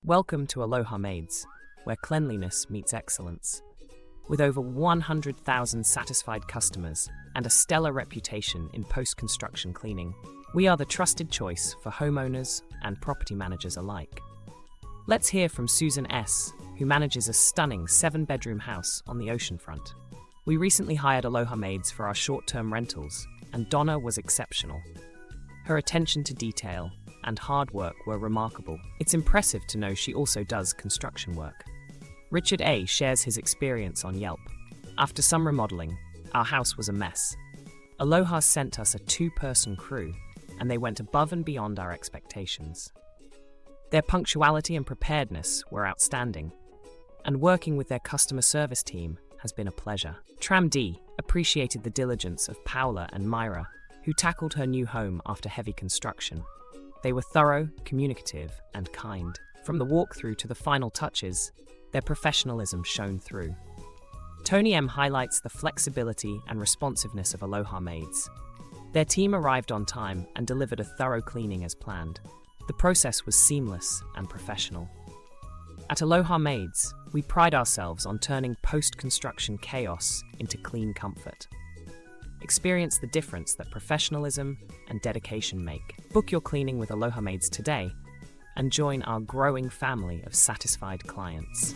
Welcome to Aloha Maids, where cleanliness meets excellence. With over 100,000 satisfied customers and a stellar reputation in post-construction cleaning, we are the trusted choice for homeowners and property managers alike. Let's hear from Susan S., who manages a stunning 7-bedroom house on the oceanfront. We recently hired Aloha Maids for our short-term rentals, and Donna was exceptional. Her attention to detail and hard work were remarkable. It's impressive to know she also does construction work. Richard A. shares his experience on Yelp. After some remodeling, our house was a mess. Aloha sent us a 2-person crew, and they went above and beyond our expectations. Their punctuality and preparedness were outstanding, and working with their customer service team has been a pleasure. Tram D appreciated the diligence of Paula and Myra, who tackled her new home after heavy construction. They were thorough, communicative, and kind. From the walkthrough to the final touches, their professionalism shone through. Tony M. highlights the flexibility and responsiveness of Aloha Maids. Their team arrived on time and delivered a thorough cleaning as planned. The process was seamless and professional. At Aloha Maids, we pride ourselves on turning post-construction chaos into clean comfort. Experience the difference that professionalism and dedication make. Book your cleaning with Aloha Maids today and join our growing family of satisfied clients.